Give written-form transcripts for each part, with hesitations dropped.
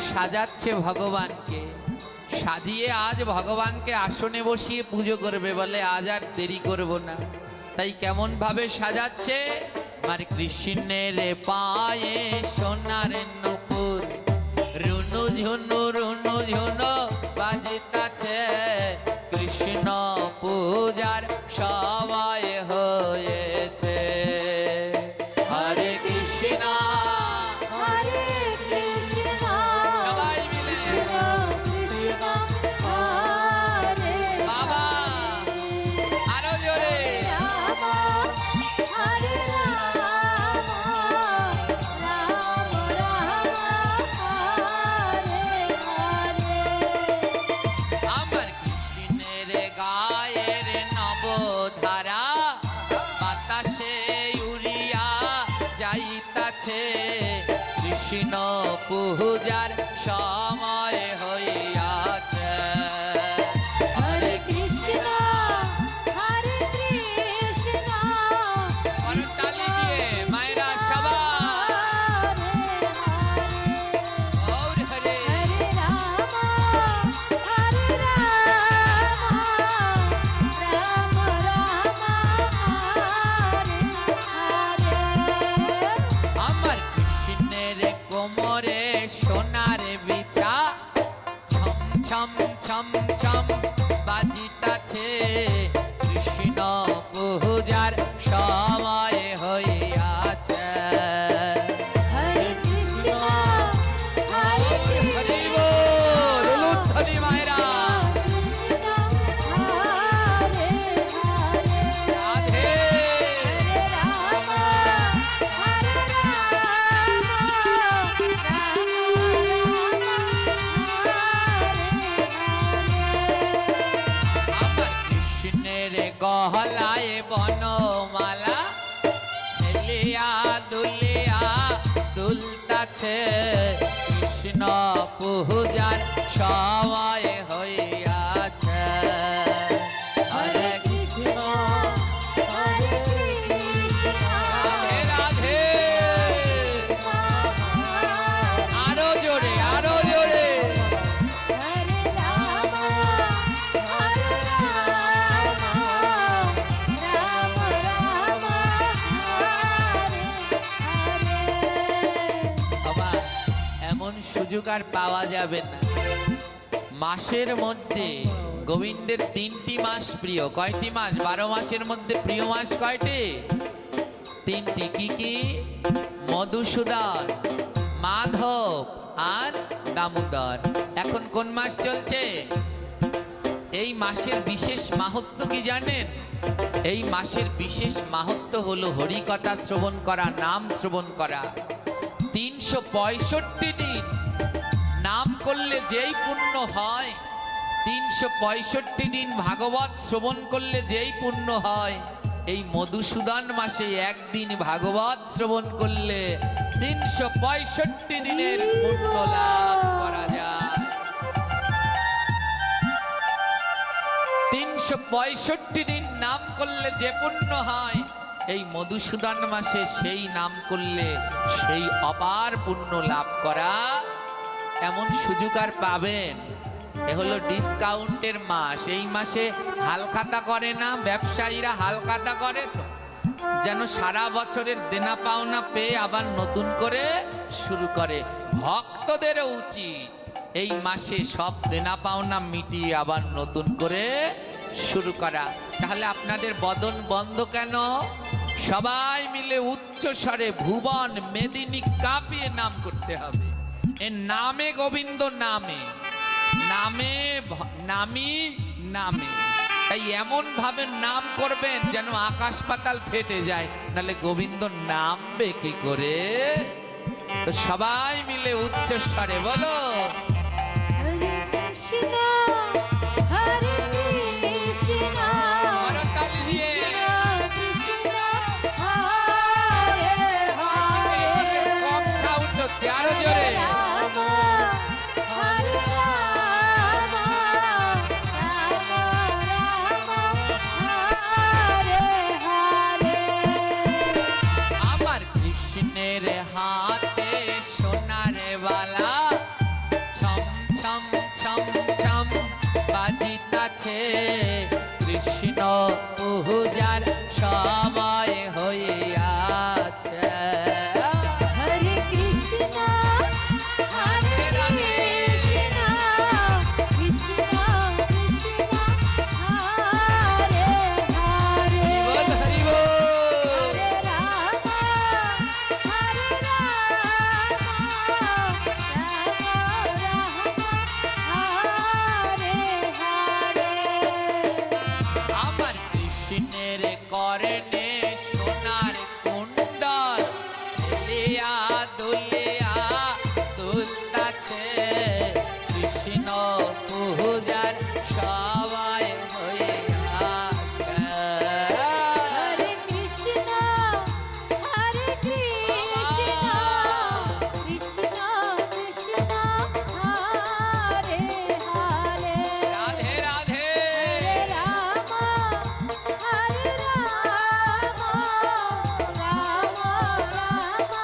সাজাচ্ছে ভগবানকে, সাজিয়ে আজ ভগবানকে আসনে বসিয়ে পুজো করবে, বলে আজ আর দেরি করব না। তাই কেমন ভাবে সাজাচ্ছে, আমার কৃষ্ণের পায়ে সোনার নূপুর, রুনু ঝুনু বাজিতাছে, কৃষ্ণ পূজার সময় হয়েছে। হরে কৃষ্ণ হরে কৃষ্ণ সবাই মিলে কৃষ্ণ কৃষ্ণ হরে বাবা আরো জোরে রাম হরে রাম রাম রাম হরে হরে। আমার কৃষ্ণের গায়ের নবধারা বাতাসে উড়িয়া যাইতাছে, কৃষ্ণ পূজার সময় হইয়াছে। হরে কৃষ্ণ হরে কৃষ্ণ করতালি দিয়ে মায়েরা সবাই গৌর হরে। হরে রাম হরে রাম রাম রাম হরে হরে। আমার কৃষ্ণের কোমরে সোনার বিছা, ছম ছম ছম ছম বাজিতাছে, কৃষ্ণ পূজার সময় হইয়াছে। হরে কৃষ্ণ হরে হরি বল, উলুধ্বনি মায়েরা কৃষ্ণ হরে হরে। রাধে। হরে রাম হরে রাম রাম আমার কৃষ্ণের গহলায় বনমালা, হেলিয়া দুলিয়া দুলতাছে, কৃষ্ণ পূজার সময় হইয়াছে। হরে কৃষ্ণ হরে কৃষ্ণ রাধে রাধে আরো জোরে আরো জোরে। হরে রাম হরে রাম রাম রাম হরে হরে। বাবা এমন সুযোগ আর পাওয়া যাবে না। মাসের মধ্যে গোবিন্দের 3টি মাস প্রিয়। কয়টি মাস? 12 মাসের মধ্যে প্রিয় মাস কয়টি? 3টি। কি কি? মধুসূদন, মাধব আর দামোদর। এখন কোন মাস চলছে? এই মাসের বিশেষ মাহাত্ম্য কি জানেন? এই মাসের বিশেষ মাহাত্ম্য হলো হরিকথা শ্রবণ করা, নাম শ্রবণ করা। 365 দিন নাম করলে যেই পুণ্য হয়, 365 দিন ভাগবত শ্রবণ করলে যেই পুণ্য হয়, এই মধুসূদন মাসে একদিন ভাগবত শ্রবণ করলে 365 দিনের পুণ্য লাভ করা যায়। 365 দিন নাম করলে যে পুণ্য হয়, এই মধুসূদন মাসে সেই নাম করলে সেই অপার পুণ্য লাভ করা, এমন সুযোগ আর পাবেন? এ হলো ডিসকাউন্টের মাস। এই মাসে হালখাতা করে না ব্যবসায়ীরা, হালখাতা করে তো যেন সারা বছরের দেনা পাওনা পেয়ে আবার নতুন করে শুরু করে। ভক্তদেরও উচিত এই মাসে সব দেনা পাওনা মিটিয়ে আবার নতুন করে শুরু করা। তাহলে আপনাদের বদন বন্ধ কেন? সবাই মিলে উচ্চ স্বরে ভুবন মেদিনী কাঁপিয়ে নাম করতে হবে। এ নামে গোবিন্দ, নামে নামে নামি নামে। তাই এমন ভাবে নাম করবেন যেন আকাশ পাতাল ফেটে যায়, নাহলে গোবিন্দ নামবে কি করে? তো সবাই মিলে উচ্চ স্বরে বলো, হরে কৃষ্ণ হরে কৃষ্ণ করতালি দিয়ে। কৃষ্ণ হরে হরে। কম সাউন্ড হচ্ছে, আরো জোরে। রাম হরে রাম রাম রাম হরে হরে। আমার কৃষ্ণের হাতে সোনার বালা, কৃষ্ণ পূজার সময় হইয়াছে। হরে কৃষ্ণ হরে কৃষ্ণ কৃষ্ণ কৃষ্ণ হরে হরে বল হরি বল। হরে রাম হরে হরে। আমার কৃষ্ণের করনে সোনার কুণ্ডল হেলিয়া দুলিয়া দুলতাছে, কৃষ্ণ পূজার সবাই হইয়াছে। হরে কৃষ্ণ হরে কৃষ্ণ কৃষ্ণ কৃষ্ণ হরে হরে। রাধে রাধে। হরে রাম হরে রাম রাম রাম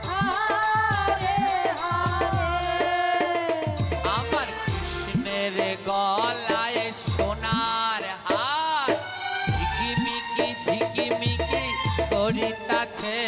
হরে হরে। আমার কৃষ্ণের গলায় সোনার হার ঝিকিমিকি ঝিকিমিকি করিতাছে,